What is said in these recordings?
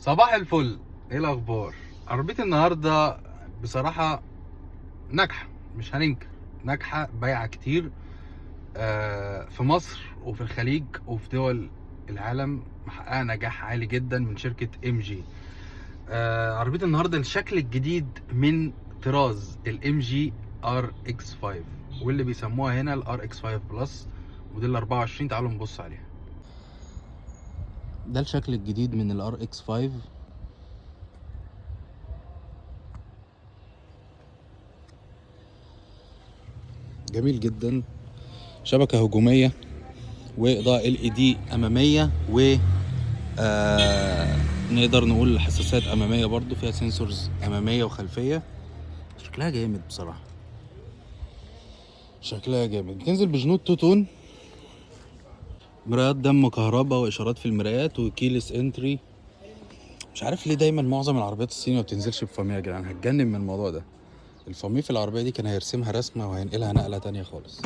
صباح الفل. ايه الاخبار؟ عربيتي النهارده بصراحه ناجحه، مش هننكر، ناجحه بايعه كتير في مصر وفي الخليج وفي دول العالم، محققه نجاح عالي جدا من شركه ام جي. عربيتي النهارده الشكل الجديد من طراز الام جي ار اكس 5، واللي بيسموها هنا الار اكس 5 بلس موديل 24. تعالوا نبص عليها. ده الشكل الجديد من الار اكس 5. جميل جدا، شبكه هجوميه واضاءه LED اماميه، و نقدر نقول حساسات اماميه برضو، فيها سنسورز اماميه وخلفيه. شكلها جامد بصراحه، شكلها جامد. بتنزل بجنود توتون، مرايات دم كهرباء واشارات في المرايات وكيلس انتري. مش عارف ليه دايما معظم العربيات الصيني ما بتنزلش بفاميه يا جدعان، هتجنن من الموضوع ده. الفاميه في العربيه دي كان هيرسمها رسمه وهينقلها نقله تانية خالص.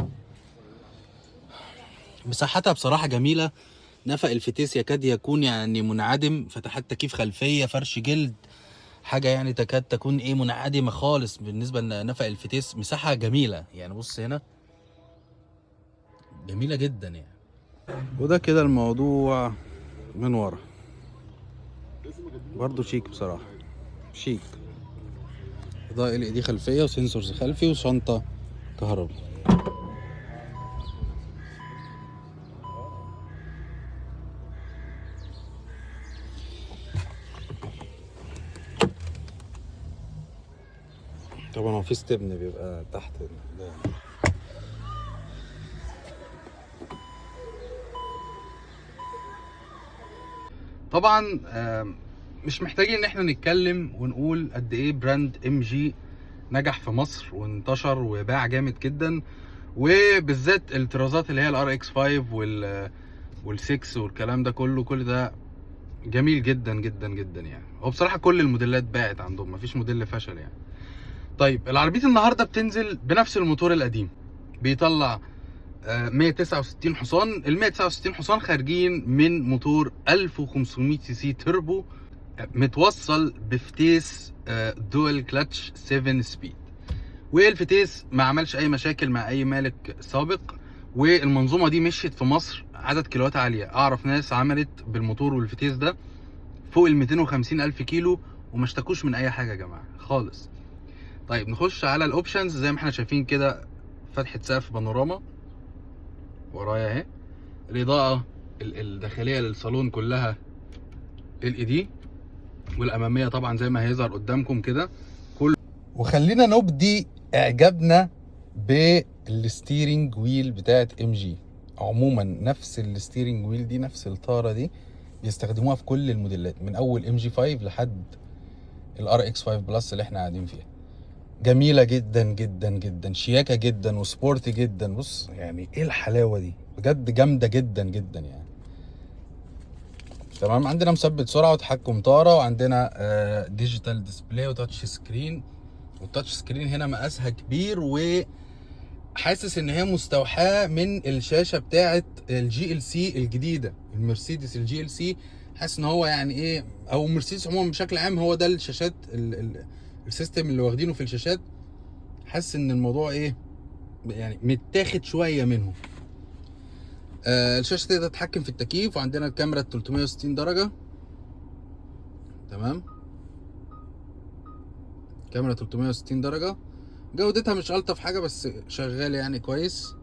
مساحتها بصراحه جميله، نفق الفتيس يكاد يكون يعني منعدم، فتحات تكييف خلفيه، فرش جلد، حاجه يعني تكاد تكون منعدمه خالص بالنسبه لنفق الفتيس. مساحه جميله يعني، بص هنا جميله جدا يعني. وده كده الموضوع من ورا، برضو شيك بصراحه، شيك. اضاءه LED خلفيه وسنسورز خلفي وشنطه كهرباء. طبعا هو في ستبن بيبقى تحت ده. طبعا مش محتاجين ان احنا نتكلم ونقول قد ايه براند ام جي نجح في مصر وانتشر وباع جامد جدا، وبالذات الطرازات اللي هي الار اكس 5 وال6 والكلام ده كله، كل ده جميل جدا جدا جدا يعني. هو بصراحه كل الموديلات باعت عندهم، مفيش موديل فشل يعني. طيب العربيه النهارده بتنزل بنفس الموتور القديم، بيطلع 169 حصان. ال 169 حصان خارجين من موتور 1500 سي سي تربو، متوصل بفتيس دوال كلاتش 7 سبيد، والفتيس ما عملش اي مشاكل مع اي مالك سابق. والمنظومه دي مشيت في مصر عدد كيلوات عاليه، اعرف ناس عملت بالموتور والفتيس ده فوق ال 250 الف كيلو وما اشتكوش من اي حاجه يا جماعه خالص. طيب نخش على الاوبشنز. زي ما احنا شايفين كده، فتحه سقف بانوراما ورايا اهي، الاضاءه الداخليه للصالون كلها LED، والاماميه طبعا زي ما هيظهر قدامكم كده كل. وخلينا نبدي اعجابنا بالستيرنج ويل بتاعت ام جي. عموما نفس الستيرنج ويل دي، نفس الطاره دي بيستخدموها في كل الموديلات، من اول ام جي 5 لحد الار اكس 5 بلس اللي احنا قاعدين فيها. جميله جدا جدا جدا، شياكه جدا وسبورتي جدا. بص يعني ايه الحلاوه دي، بجد جامده جدا جدا يعني. تمام، عندنا مثبت سرعه وتحكم طاره، وعندنا ديجيتال ديسبلاي وتاتش سكرين. والتاتش سكرين هنا مقاسها كبير، وحاسس ان هي مستوحاه من الشاشه بتاعه الGLC الجديده، المرسيدس الGLC. حاسس ان هو يعني ايه، او مرسيدس عموما بشكل عام، هو ده الشاشات السيستم اللي واخدينه في الشاشات. حاسس ان الموضوع يعني متاخد شويه منه. الشاشه تقدر تتحكم في التكييف، وعندنا الكاميرا 360 درجه. تمام، كاميرا 360 درجه، جودتها مش الطف حاجه بس شغاله يعني كويس.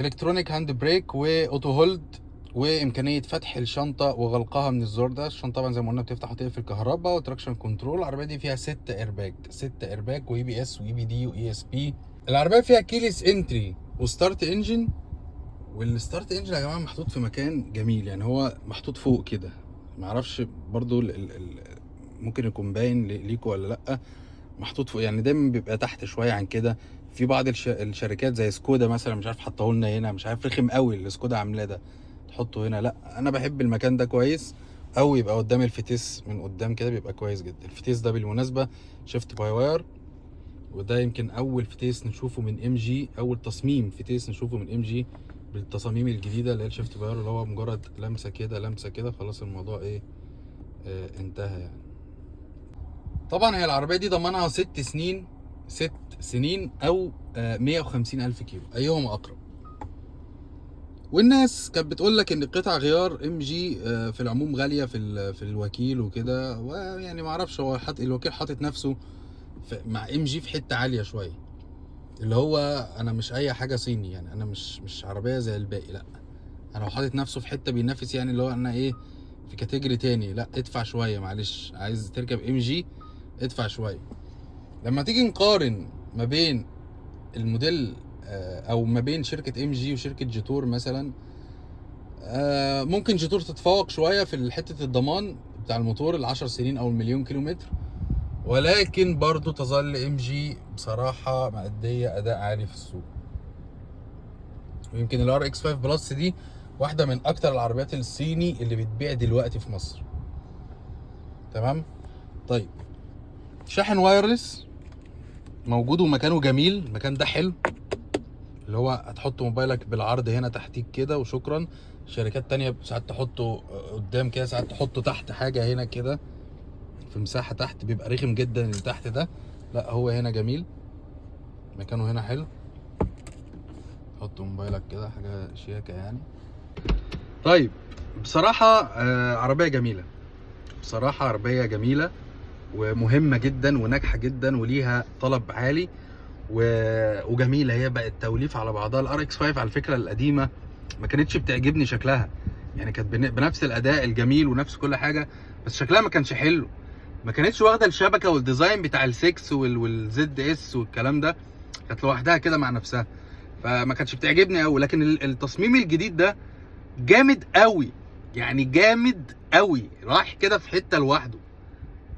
الكترونيك هاند بريك واوتو هولد، وامكانيه فتح الشنطه وغلقها من الزرار ده. الشنطه طبعا زي ما قلنا بتفتح وتقفل كهرباء، وتراكشن كنترول. العربيه دي فيها 6 ايرباج، 6 ايرباج، واي بي اس واي بي دي واي اس بي. العربيه فيها كيليس انتري وستارت انجن. والستارت انجن يا جماعه محطوط في مكان جميل يعني، هو محطوط فوق كده. معرفش برضو ممكن يكون باين ليكوا ولا لا. محطوط فوق يعني، دايما بيبقى تحت شويه عن كده. في بعض الشركات زي سكودا مثلا، مش عارف حطاه لنا هنا، مش عارف، رخم قوي اللي سكودا عاملاه ده تحطه هنا. لا انا بحب المكان ده كويس، او يبقى قدام الفتيس من قدام كده بيبقى كويس جدا. الفتيس ده بالمناسبه شيفت باي واير، وده يمكن اول فتيس نشوفه من ام جي، اول تصميم فتيس نشوفه من ام جي بالتصاميم الجديده اللي هي الشيفت باور، اللي هو مجرد لمسه كده لمسه كده خلاص الموضوع ايه انتهى يعني. طبعا هي العربيه دي ضمانها 6 سنين او 150,000 كيلو، ايهما اقرب. والناس كانت بتقول لك ان قطع غيار ام جي في العموم غاليه في الوكيل وكده، ويعني ما اعرفش هو الوكيل حاطط نفسه مع ام جي في حته عاليه شويه، اللي هو انا مش اي حاجه صيني يعني، انا مش عربيه زي الباقي، لا انا هو حاطط نفسه في حته بينافس يعني، اللي هو انا ايه في كاتيجوري تاني، لا ادفع شويه معلش، عايز تركب ام جي ادفع شويه. لما تيجي نقارن ما بين الموديل او ما بين شركه ام جي وشركه جيتور مثلا، ممكن جيتور تتفوق شويه في حته الضمان بتاع الموتور ال10 سنين او المليون كيلومتر، ولكن برضو تظل ام جي بصراحه مأديه اداء عالي في السوق. ويمكن الار اكس 5 بلس دي واحده من اكتر العربيات الصيني اللي بتبيع دلوقتي في مصر. تمام. طيب شاحن وايرلس موجود ومكانه جميل، المكان ده حلو، اللي هو هتحط موبايلك بالعرض هنا تحتيك كده وشكرا. شركات تانية ساعات تحطه قدام كده، ساعات تحطه تحت حاجه هنا كده في مساحه تحت، بيبقى رخم جدا اللي تحت ده، لا هو هنا جميل، مكانه هنا حلو، حط موبايلك كده حاجه شياكه يعني. طيب بصراحه عربيه جميله، بصراحه عربيه جميله ومهمه جدا وناجحه جدا وليها طلب عالي وجميله. هي بقت توليف على بعضها. الار اكس 5 على الفكره القديمه ما كانتش بتعجبني شكلها يعني، كانت بنفس الاداء الجميل ونفس كل حاجه، بس شكلها ما كانش حلو، ما كانتش واخده الشبكه والديزاين بتاع ال6 والزد اس والكلام ده، كانت لوحدها كده مع نفسها، فما كانتش بتعجبني قوي. لكن التصميم الجديد ده جامد قوي يعني، جامد قوي، رايح كده في حته لوحده،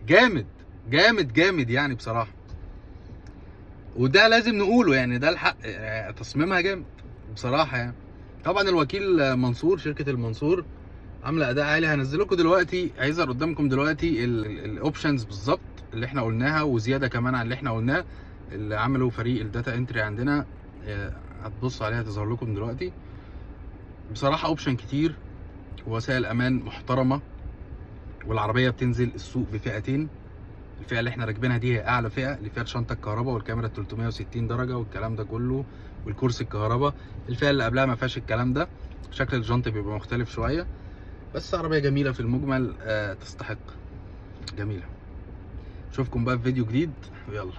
جامد جامد جامد يعني بصراحه، وده لازم نقوله يعني، ده الحق، تصميمها جامد بصراحه يعني. طبعا الوكيل منصور، شركه المنصور عامله اداء عالي. هنزل لكم دلوقتي، هيظهر قدامكم دلوقتي الاوبشنز بالظبط اللي احنا قلناها وزياده كمان عن اللي احنا قلناه، اللي عملوا فريق الداتا انتري عندنا، هتبصوا عليها تظهر لكم دلوقتي. بصراحه اوبشن كتير ووسائل امان محترمه، والعربيه بتنزل السوق بفئتين. الفئه اللي احنا راكبينها دي هي اعلى فئه، اللي فيها الشنطه الكهرباء والكاميرا 360 درجه والكلام ده كله والكرسي الكهرباء. الفئه اللي قبلها ما فيهاش الكلام ده، شكل الجنط بيبقى مختلف شويه، بس عربيه جميله في المجمل، تستحق، جميله. اشوفكم بقى في فيديو جديد، ويلا.